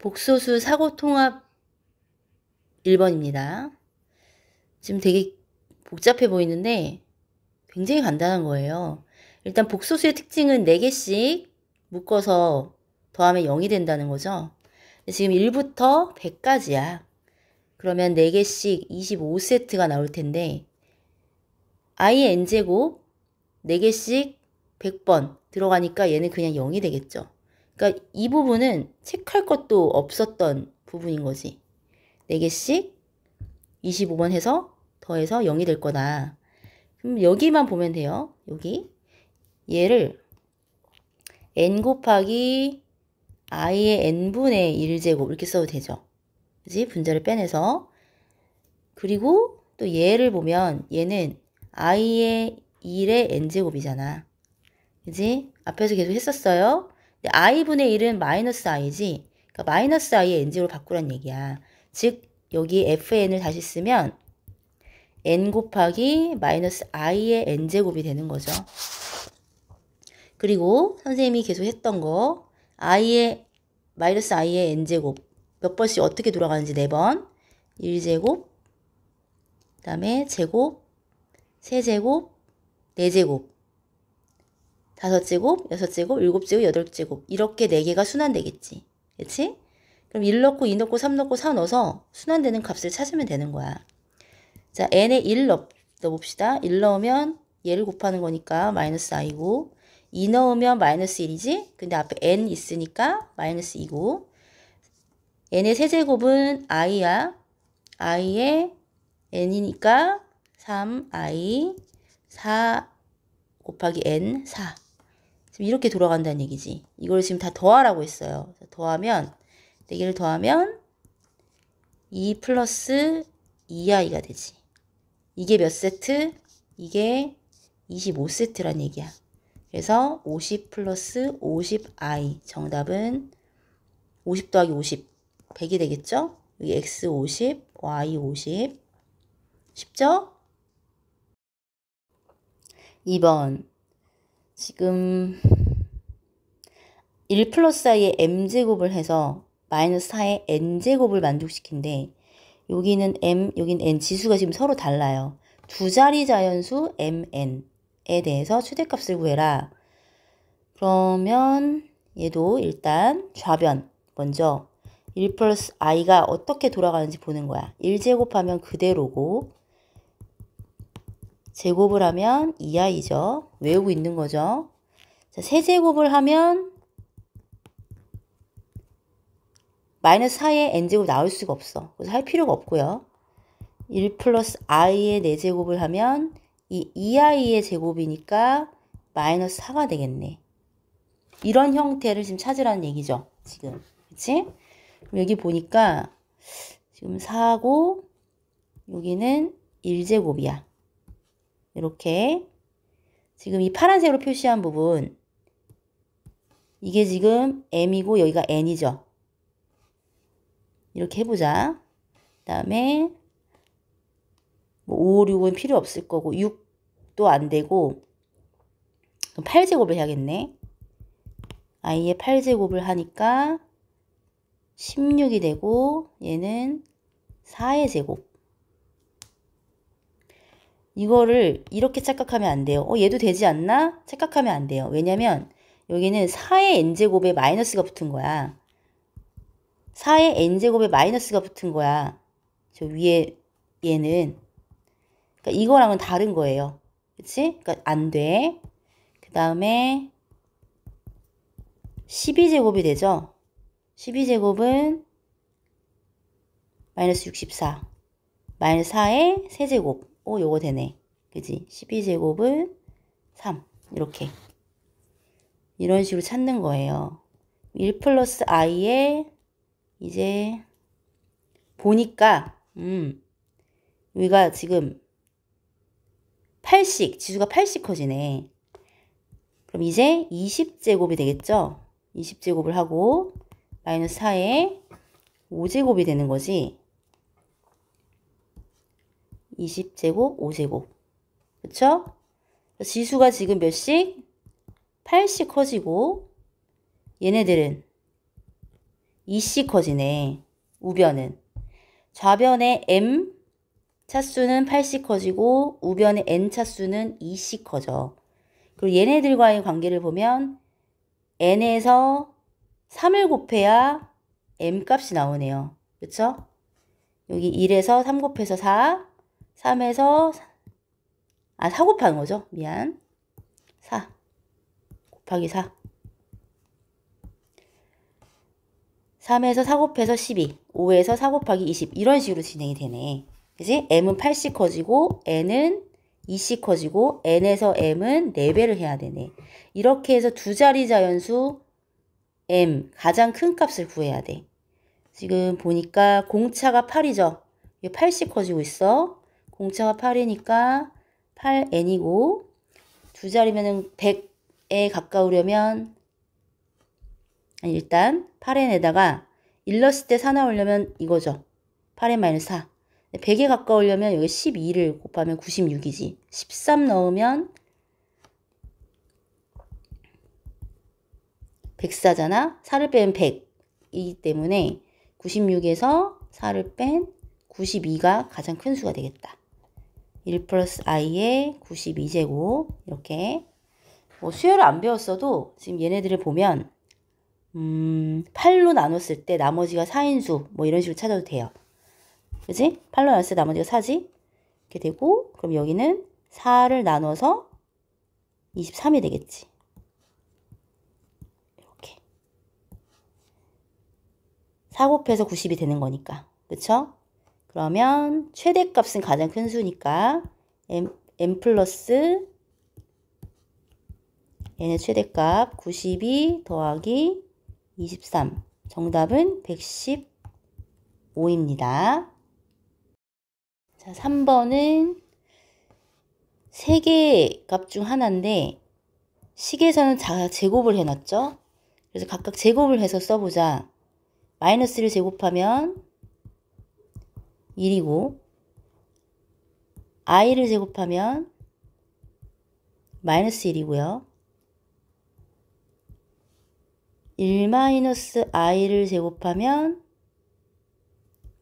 복소수 사고통합 1번입니다. 지금 되게 복잡해 보이는데 굉장히 간단한 거예요. 일단 복소수의 특징은 4개씩 묶어서 더하면 0이 된다는 거죠. 지금 1부터 100까지야. 그러면 4개씩 25세트가 나올 텐데 i의 n제곱 4개씩 100번 들어가니까 얘는 그냥 0이 되겠죠. 그러니까 이 부분은 체크할 것도 없었던 부분인 거지. 4개씩 25번 해서 더해서 0이 될 거다. 그럼 여기만 보면 돼요. 여기 얘를 n 곱하기 i의 n분의 1제곱 이렇게 써도 되죠. 그지? 분자를 빼내서. 그리고 또 얘를 보면 얘는 i의 1의 n제곱이잖아. 그지? 앞에서 계속 했었어요. 근데 i분의 1은 마이너스 i지. 그러니까 마이너스 i의 n제곱을 바꾸란 얘기야. 즉 여기 fn을 다시 쓰면 n 곱하기 마이너스 i의 n제곱이 되는 거죠. 그리고 선생님이 계속 했던 거 i의 마이너스 i의 n제곱 몇 번씩 어떻게 돌아가는지 4번 1제곱 그 다음에 제곱 세제곱 4제곱 5제곱 6제곱 7제곱 8제곱 이렇게 4개가 순환되겠지. 그치? 그럼 1 넣고 2 넣고 3 넣고 4 넣어서 순환되는 값을 찾으면 되는 거야. 자, n에 1 넣어봅시다. 1 넣으면 얘를 곱하는 거니까 마이너스 i고 2 넣으면 마이너스 1이지? 근데 앞에 n 있으니까 마이너스 2고 n의 세제곱은 i야. i의 n이니까 3i 4 곱하기 n 4 지금 이렇게 돌아간다는 얘기지. 이걸 지금 다 더하라고 했어요. 더하면 4개를 더하면 2 플러스 2i가 되지. 이게 몇 세트? 이게 25세트란 얘기야. 그래서 50 플러스 50i 정답은 50 더하기 50 100이 되겠죠? 여기 x 50, y 50 쉽죠? 2번 지금 1 플러스 i의 m제곱을 해서 마이너스 4의 n제곱을 만족시킨데 여기는 m, 여기는 n 지수가 지금 서로 달라요. 두 자리 자연수 mn에 대해서 최대값을 구해라. 그러면 얘도 일단 좌변 먼저 1 플러스 i가 어떻게 돌아가는지 보는 거야. 1제곱하면 그대로고 제곱을 하면 2i죠. 외우고 있는 거죠. 자, 세제곱을 하면 마이너스 4의 n제곱 나올 수가 없어. 그래서 할 필요가 없고요. 1 플러스 i의 4제곱을 하면 이 2i의 제곱이니까 마이너스 4가 되겠네. 이런 형태를 지금 찾으라는 얘기죠. 지금. 그치? 그럼 여기 보니까 지금 4고 여기는 1제곱이야. 이렇게 지금 이 파란색으로 표시한 부분 이게 지금 m이고 여기가 n이죠. 이렇게 해보자. 그 다음에 뭐 5, 6은 필요 없을 거고 6도 안 되고 그럼 8제곱을 해야겠네. i의 8제곱을 하니까 16이 되고 얘는 4의 제곱. 이거를 이렇게 착각하면 안 돼요. 얘도 되지 않나? 착각하면 안 돼요. 왜냐면 여기는 4의 n제곱에 마이너스가 붙은 거야. 4의 n제곱에 마이너스가 붙은 거야. 저 위에 얘는. 그러니까 이거랑은 다른 거예요. 그치? 그러니까 안 돼. 그 다음에 12제곱이 되죠. 12제곱은 마이너스 64. 마이너스 4의 세제곱. 요거 되네. 그지? 12제곱은 3. 이렇게. 이런 식으로 찾는 거예요. 1 플러스 i에 이제 보니까 여기가 지금 8씩 지수가 8씩 커지네. 그럼 이제 20제곱이 되겠죠? 20제곱을 하고 마이너스 4에 5제곱이 되는 거지. 20제곱 5제곱 그쵸? 지수가 지금 몇씩? 8씩 커지고 얘네들은 2씩 커지네. 우변은. 좌변의 m 차수는 8씩 커지고 우변의 n 차수는 2씩 커져. 그리고 얘네들과의 관계를 보면 n에서 3을 곱해야 m 값이 나오네요. 그쵸? 여기 1에서 3 곱해서 4, 3에서 4 곱하는 거죠. 미안. 4 곱하기 4. 3에서 4 곱해서 12, 5에서 4 곱하기 20 이런 식으로 진행이 되네. 그지? m은 8씩 커지고 n은 2씩 커지고 n에서 m은 4배를 해야 되네. 이렇게 해서 두 자리 자연수 m 가장 큰 값을 구해야 돼. 지금 보니까 공차가 8이죠. 이게 8씩 커지고 있어. 공차가 8이니까 8n이고 두 자리면은 100에 가까우려면 일단 8n에다가 1 넣었을 때 4 나오려면 이거죠. 8n 마이너스 4. 100에 가까우려면 여기 12를 곱하면 96이지. 13 넣으면 104잖아. 4를 빼면 100이기 때문에 96에서 4를 뺀 92가 가장 큰 수가 되겠다. 1 플러스 i의 92제곱 이렇게 뭐 수열을 안 배웠어도 지금 얘네들을 보면 8로 나눴을 때 나머지가 4인수 뭐 이런 식으로 찾아도 돼요. 그지? 8로 나눴을 때 나머지가 4지? 이렇게 되고 그럼 여기는 4를 나눠서 23이 되겠지. 이렇게 4 곱해서 90이 되는 거니까. 그쵸? 그러면 최대값은 가장 큰 수니까 m 플러스 n의 최대값 92 더하기 23. 정답은 115입니다. 자, 3번은 3개의 값 중 하나인데 식에서는 제곱을 해놨죠. 그래서 각각 제곱을 해서 써보자. 마이너스를 제곱하면 1이고 i를 제곱하면 마이너스 1이고요. 1-i를 제곱하면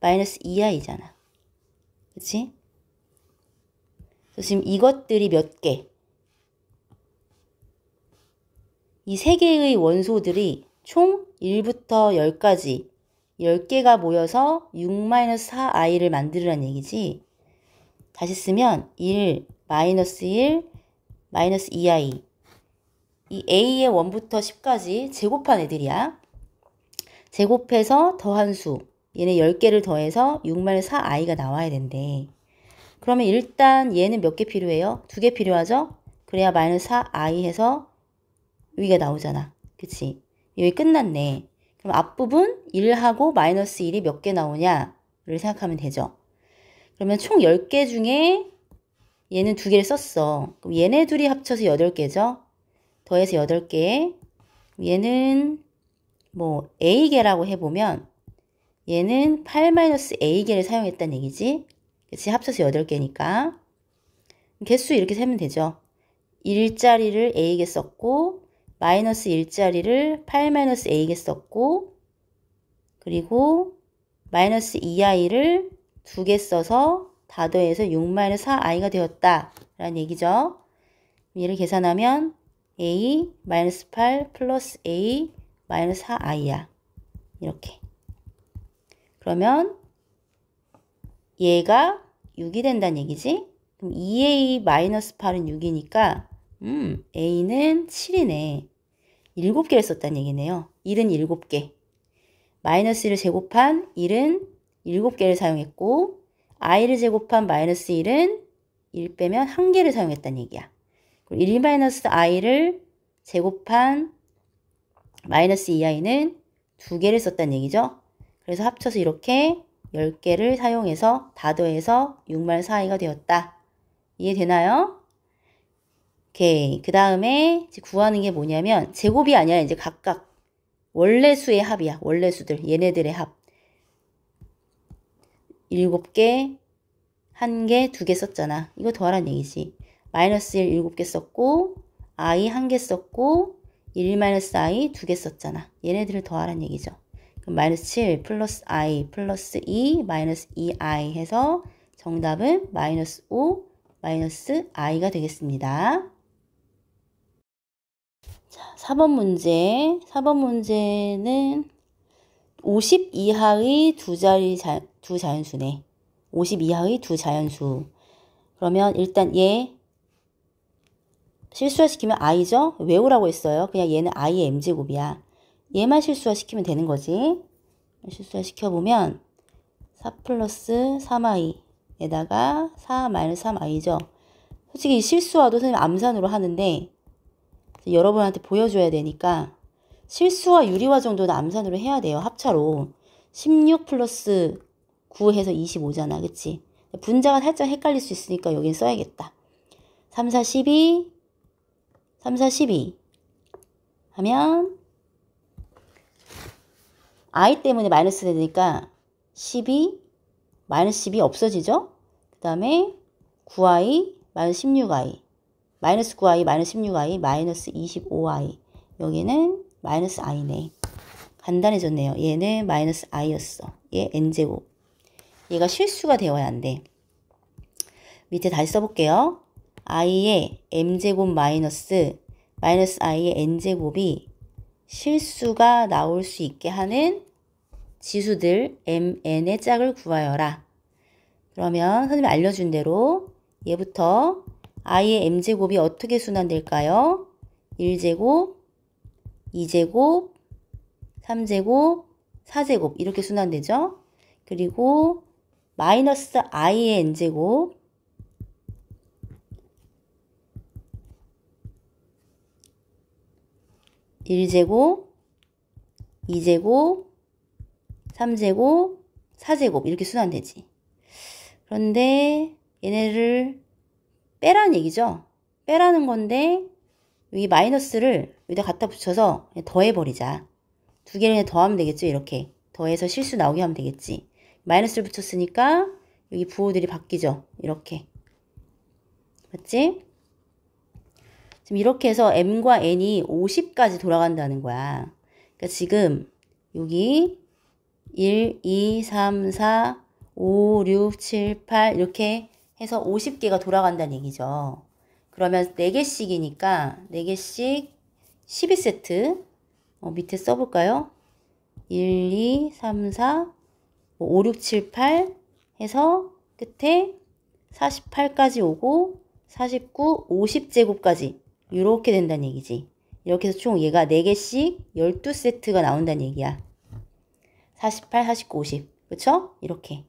마이너스 2i잖아. 그치? 그래서 지금 이것들이 몇 개? 이 3개의 원소들이 총 1부터 10까지 10개가 모여서 6-4i를 만들으란 얘기지. 다시 쓰면 1, 마이너스 1, 마이너스 2i 이 a의 1부터 10까지 제곱한 애들이야. 제곱해서 더한 수 얘네 10개를 더해서 6-4i가 나와야 된대. 그러면 일단 얘는 몇 개 필요해요? 2개 필요하죠? 그래야 마이너스 4i 해서 여기가 나오잖아. 그치? 여기 끝났네. 그럼 앞부분 1하고 마이너스 1이 몇 개 나오냐를 생각하면 되죠. 그러면 총 10개 중에 얘는 2개를 썼어. 그럼 얘네 둘이 합쳐서 8개죠? 더해서 8개. 얘는 뭐 A개라고 해보면 얘는 8-A개를 사용했다는 얘기지. 그치? 합쳐서 8개니까. 개수 이렇게 세면 되죠. 1짜리를 A개 썼고 마이너스 1짜리를 8-A개 썼고 그리고 마이너스 2i를 2개 써서 다 더해서 6-4i가 되었다 라는 얘기죠. 얘를 계산하면 a-8 플러스 a-4i야. 이렇게. 그러면 얘가 6이 된다는 얘기지. 그럼 2a-8은 6이니까 a는 7이네. 7개를 썼다는 얘기네요. 1은 7개. 마이너스 1을 제곱한 1은 7개를 사용했고 i를 제곱한 마이너스 1은 1 빼면 1개를 사용했다는 얘기야. 1-i를 제곱한 마이너스 2i는 2개를 썼다는 얘기죠. 그래서 합쳐서 이렇게 10개를 사용해서 다 더해서 6-4i가 되었다. 이해되나요? 오케이. 그 다음에 구하는 게 뭐냐면 제곱이 아니라 이제 각각 원래 수의 합이야. 원래 수들. 얘네들의 합. 7개, 1개, 2개 썼잖아. 이거 더하란 얘기지. 마이너스 1 7개 썼고 i 1개 썼고 1-i 2개 썼잖아. 얘네들을 더하란 얘기죠. 그럼 마이너스 7 플러스 i 플러스 2 마이너스 2i 해서 정답은 마이너스 5 마이너스 i가 되겠습니다. 자, 4번 문제. 4번 문제는 50 이하의 두 자연수네. 50 이하의 두 자연수. 그러면 일단 얘 실수화시키면 i죠? 외우라고 했어요. 그냥 얘는 i의 m제곱이야. 얘만 실수화시키면 되는 거지. 실수화시켜보면 4 플러스 3i에다가 4 마이너스 3i죠. 솔직히 이 실수화도 선생님 암산으로 하는데 여러분한테 보여줘야 되니까 실수화 유리화 정도는 암산으로 해야 돼요. 합차로. 16 플러스 9 해서 25잖아. 그치? 분자가 살짝 헷갈릴 수 있으니까 여긴 써야겠다. 3, 4, 12 3, 4, 12 하면 i 때문에 마이너스 되니까 12 마이너스 10이 없어지죠? 그 다음에 9i 마이너스 16i 마이너스 9i 마이너스 16i 마이너스 25i 여기는 마이너스 i네. 간단해졌네요. 얘는 마이너스 i였어. 얘 n제곱. 얘가 실수가 되어야 안 돼. 밑에 다시 써볼게요. i의 m제곱 마이너스 i의 n제곱이 실수가 나올 수 있게 하는 지수들 mn의 짝을 구하여라. 그러면 선생님이 알려준 대로 얘부터 i의 m제곱이 어떻게 순환될까요? 1제곱, 2제곱, 3제곱, 4제곱 이렇게 순환되죠? 그리고 마이너스 i의 n제곱 1제곱, 2제곱, 3제곱, 4제곱 이렇게 순환되지. 그런데 얘네를 빼라는 얘기죠. 빼라는 건데 여기 마이너스를 여기다 갖다 붙여서 그냥 더해버리자. 두 개를 그냥 더하면 되겠죠. 이렇게 더해서 실수 나오게 하면 되겠지. 마이너스를 붙였으니까 여기 부호들이 바뀌죠. 이렇게. 맞지? 지금 이렇게 해서 m과 n이 50까지 돌아간다는 거야. 그러니까 지금 여기 1, 2, 3, 4, 5, 6, 7, 8 이렇게 해서 50개가 돌아간다는 얘기죠. 그러면 4개씩이니까 4개씩 12세트 밑에 써볼까요? 1, 2, 3, 4, 5, 6, 7, 8 해서 끝에 48까지 오고 49, 50제곱까지 이렇게 된다는 얘기지. 이렇게 해서 총 얘가 4개씩 12세트가 나온다는 얘기야. 48, 49, 50. 그쵸? 이렇게.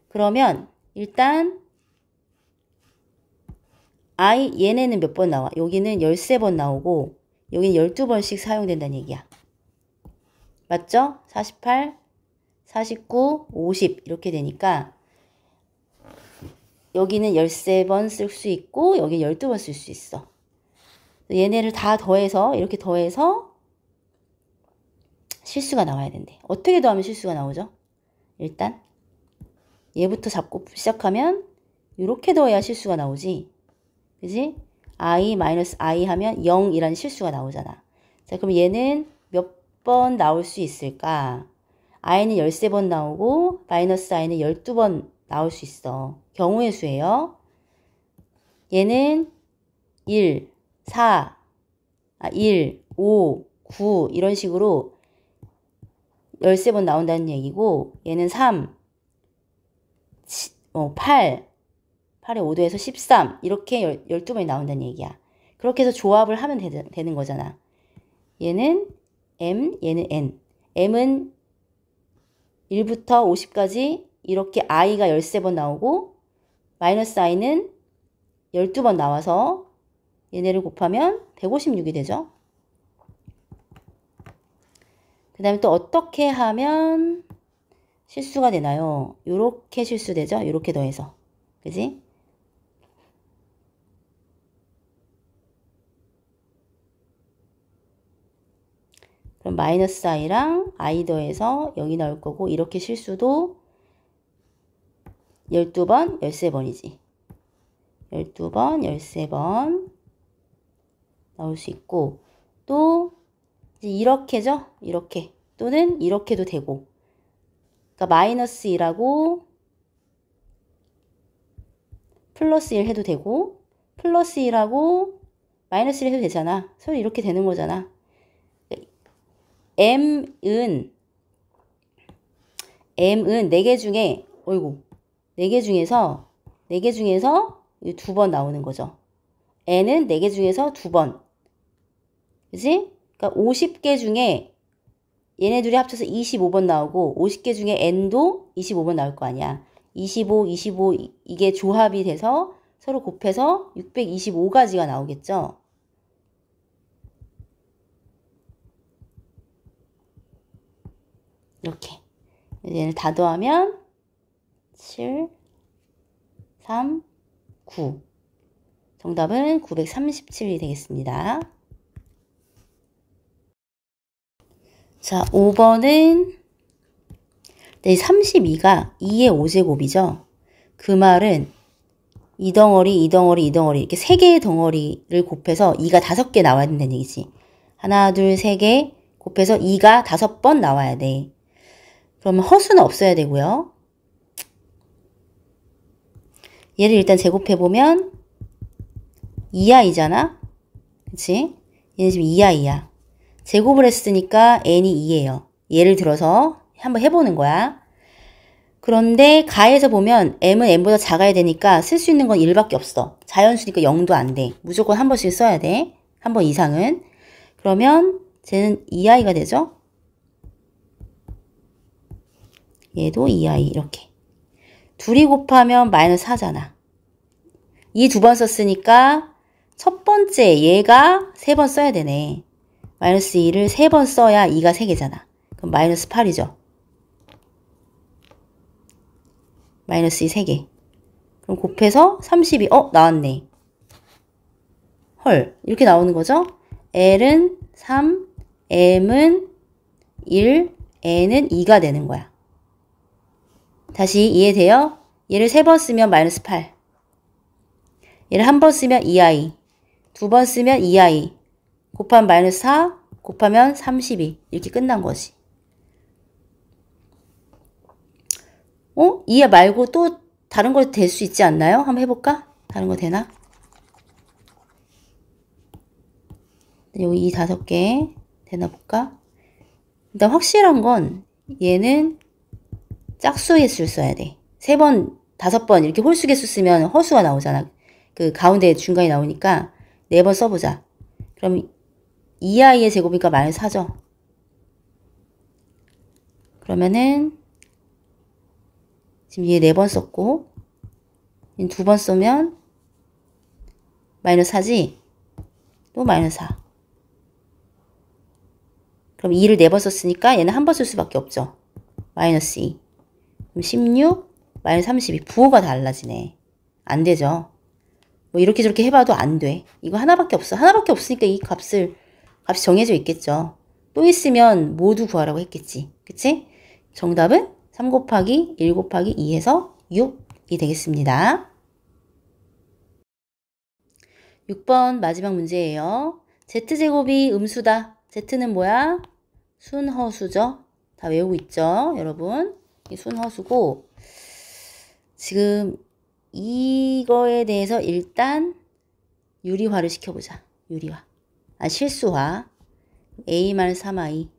그러면 일단 얘네는 몇 번 나와? 여기는 13번 나오고 여기는 12번씩 사용된다는 얘기야. 맞죠? 48, 49, 50 이렇게 되니까 여기는 13번 쓸 수 있고 여기는 12번 쓸 수 있어. 얘네를 다 더해서 이렇게 더해서 실수가 나와야 된대. 어떻게 더하면 실수가 나오죠? 일단 얘부터 잡고 시작하면 이렇게 더해야 실수가 나오지. 그지? i 마이너스 i 하면 0이라는 실수가 나오잖아. 자, 그럼 얘는 몇 번 나올 수 있을까? i는 13번 나오고 마이너스 i는 12번 나올 수 있어. 경우의 수예요. 얘는 1, 5, 9 이런 식으로 13번 나온다는 얘기고 얘는 3, 8, 8에 5 더해서 13 이렇게 12번이 나온다는 얘기야. 그렇게 해서 조합을 하면 되는 거잖아. 얘는 m, 얘는 n. m은 1부터 50까지 이렇게 i가 13번 나오고 마이너스 i는 12번 나와서 얘네를 곱하면 156이 되죠. 그 다음에 또 어떻게 하면 실수가 되나요? 요렇게 실수되죠? 요렇게 더해서. 그지? 그럼 마이너스 i랑 i 더해서 여기 나올 거고 이렇게 실수도 12번, 13번이지. 12번, 13번 나올 수 있고 또 이제 이렇게죠? 이렇게. 또는 이렇게도 되고, 그러니까 마이너스 2라고 플러스 1 해도 되고, 플러스 2라고 마이너스 1 해도 되잖아. 서로 이렇게 되는 거잖아. m은 4개 중에, 어이구, 4개 중에서 2번 나오는 거죠. n은 4개 중에서 2번. 그치? 그러니까 50개 중에 얘네 둘이 합쳐서 25번 나오고 50개 중에 n도 25번 나올 거 아니야. 25, 25 이게 조합이 돼서 서로 곱해서 625가지가 나오겠죠. 이렇게. 얘를 다 더하면 7, 3, 9. 정답은 937이 되겠습니다. 자, 5번은 32가 2의 5제곱이죠. 그 말은 이 덩어리, 이 덩어리, 이 덩어리 이렇게 3개의 덩어리를 곱해서 2가 5개 나와야 된다는 얘기지. 하나, 둘, 3개 곱해서 2가 5번 나와야 돼. 그러면 허수는 없어야 되고요. 얘를 일단 제곱해보면 2i잖아? 그치? 얘는 지금 2i야. 제곱을 했으니까 n이 2예요. 예를 들어서 한번 해보는 거야. 그런데 가에서 보면 m은 n보다 작아야 되니까 쓸 수 있는 건 1밖에 없어. 자연수니까 0도 안 돼. 무조건 한 번씩 써야 돼. 한 번 이상은. 그러면 쟤는 2i가 되죠? 얘도 2i 이렇게. 둘이 곱하면 마이너스 4잖아. 이 2번 썼으니까 첫 번째 얘가 3번 써야 되네. 마이너스 2를 3번 써야 2가 3개잖아. 그럼 마이너스 8이죠. 마이너스 2 3개. 그럼 곱해서 32. 나왔네. 헐. 이렇게 나오는 거죠? L은 3, M은 1, N은 2가 되는 거야. 다시 이해돼요? 얘를 3번 쓰면 마이너스 8. 얘를 한 번 쓰면 2i. 2번 쓰면 2i. 곱하면 마이너스 4, 곱하면 32. 이렇게 끝난 거지. 이 말고 또 다른 거 될 수 있지 않나요? 한번 해볼까? 다른 거 되나? 여기 이 5개 되나 볼까? 일단 확실한 건 얘는 짝수의 수를 써야 돼. 3번, 5번 이렇게 홀수개수 쓰면 허수가 나오잖아. 그 가운데 중간에 나오니까 4번 써보자. 그럼 2i의 제곱이니까 마이너스 4죠. 그러면은 지금 얘 4번 썼고 얘는 2번 쏘면 마이너스 4지? 또 마이너스 4. 그럼 2를 4번 썼으니까 얘는 한 번 쓸 수밖에 없죠. 마이너스 2. 그럼 16, 마이너스 32. 부호가 달라지네. 안 되죠. 뭐 이렇게 저렇게 해봐도 안 돼. 이거 하나밖에 없어. 하나밖에 없으니까 이 값이 정해져 있겠죠. 또 있으면 모두 구하라고 했겠지. 그치? 정답은 3 곱하기 1 곱하기 2에서 6이 되겠습니다. 6번 마지막 문제예요. z제곱이 음수다. z는 뭐야? 순허수죠. 다 외우고 있죠, 여러분? 이게 순허수고 지금 이거에 대해서 일단 유리화를 시켜보자. 유리화. 실수화. a-3i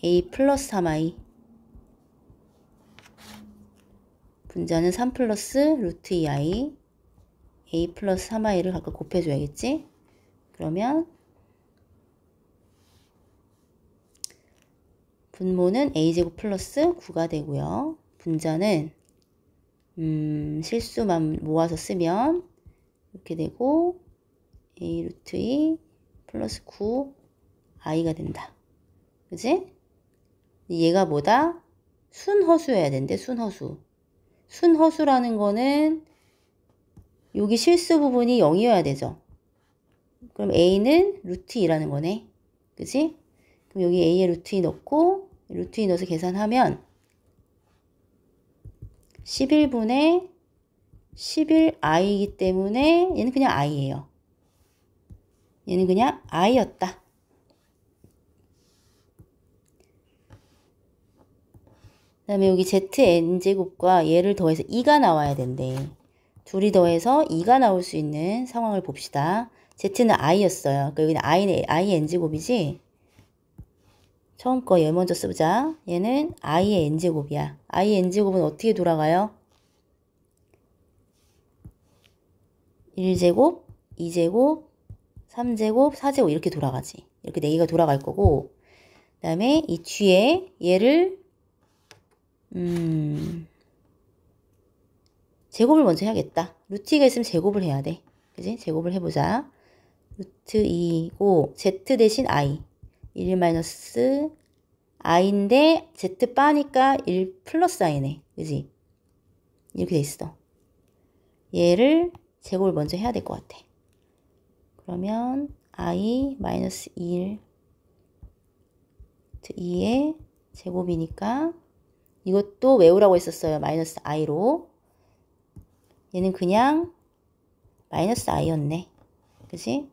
a 플러스 3i 분자는 3 플러스 루트 2i a 플러스 3i를 각각 곱해줘야겠지? 그러면 분모는 a제곱 플러스 9가 되고요. 분자는 실수만 모아서 쓰면 이렇게 되고 a 루트 2 플러스 9i가 된다. 그지? 얘가 뭐다? 순허수여야 된대. 순허수. 순허수라는 거는 여기 실수 부분이 0이어야 되죠. 그럼 a는 루트 2라는 거네. 그지? 그럼 여기 a에 루트 2 넣고 루트 2 넣어서 계산하면 11분의 11i이기 때문에 얘는 그냥 i예요. 얘는 그냥 i였다. 다음에 여기 ZN제곱과 얘를 더해서 2가 나와야 된대. 둘이 더해서 2가 나올 수 있는 상황을 봅시다. Z는 I였어요. 그러니까 여기는 I N제곱이지? 처음 거 얘 먼저 쓰자. 얘는 I의 N제곱이야. I N제곱은 어떻게 돌아가요? 1제곱, 2제곱, 3제곱, 4제곱 이렇게 돌아가지. 이렇게 4개가 돌아갈 거고 그 다음에 이 뒤에 얘를 제곱을 먼저 해야겠다. 루트 2가 있으면 제곱을 해야 돼. 그지? 제곱을 해보자. 루트 2고 Z 대신 I 1 마이너스 I인데 Z 빠니까 1 플러스 I네. 그지? 이렇게 돼 있어. 얘를 제곱을 먼저 해야 될 것 같아. 그러면 I 마이너스 1 2의 제곱이니까 이것도 외우라고 했었어요. 마이너스 I로. 얘는 그냥 마이너스 I였네. 그치?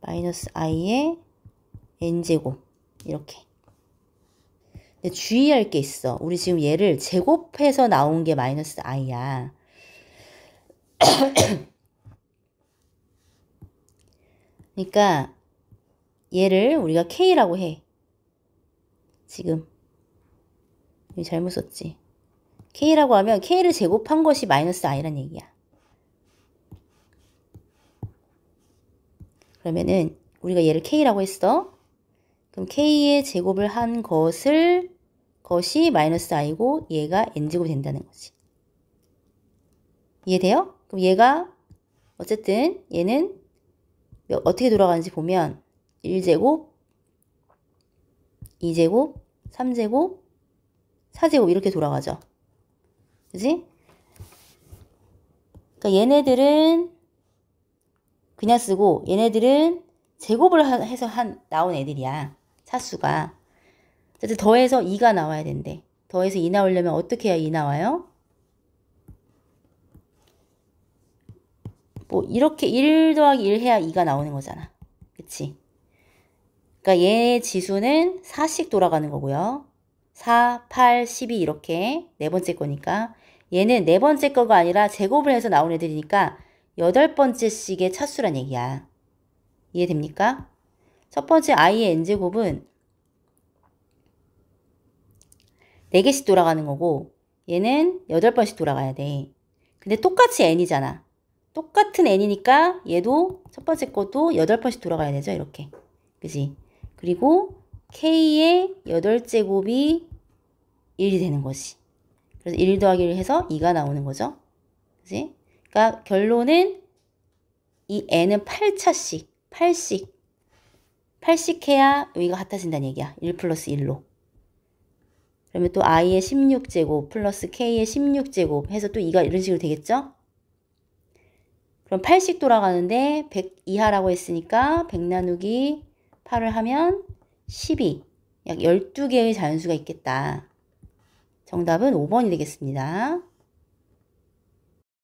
마이너스 I의 N제곱. 이렇게. 근데 주의할 게 있어. 우리 지금 얘를 제곱해서 나온 게 마이너스 I야. 그러니까 얘를 우리가 K라고 해. 지금. 여기 잘못 썼지. K라고 하면 K를 제곱한 것이 마이너스 I란 얘기야. 그러면은 우리가 얘를 K라고 했어. 그럼 K의 제곱을 한 것이 마이너스 I고 얘가 N제곱이 된다는 거지. 이해돼요? 그럼 얘가 어쨌든 얘는 어떻게 돌아가는지 보면 1제곱, 2제곱, 3제곱, 4제곱 이렇게 돌아가죠. 그지? 그러니까 얘네들은 그냥 쓰고 얘네들은 제곱을 해서 나온 애들이야. 차수가. 어쨌든 더해서 2가 나와야 된대. 더해서 2 나오려면 어떻게 해야 2 나와요? 뭐 이렇게 1 더하기 1 해야 2가 나오는 거잖아. 그치? 그러니까 얘 지수는 4씩 돌아가는 거고요. 4, 8, 12 이렇게 네 번째 거니까 얘는 네 번째 거가 아니라 제곱을 해서 나온 애들이니까 8번째씩의 차수란 얘기야. 이해됩니까? 첫 번째 I의 N제곱은 4개씩 돌아가는 거고 얘는 8번씩 돌아가야 돼. 근데 똑같이 N이잖아. 똑같은 N이니까 얘도 첫 번째 것도 8번씩 돌아가야 되죠. 이렇게. 그지? 그리고 K의 8제곱이 1이 되는 거지. 그래서 1 더하기 1 해서 2가 나오는 거죠. 그지? 그러니까 결론은 이 N은 8차씩, 8씩 해야 여기가 같아진다는 얘기야. 1 플러스 1로. 그러면 또 I의 16제곱 플러스 K의 16제곱 해서 또 2가 이런 식으로 되겠죠? 그럼 8씩 돌아가는데 100 이하라고 했으니까 100 나누기 8을 하면 12. 약 12개의 자연수가 있겠다. 정답은 5번이 되겠습니다.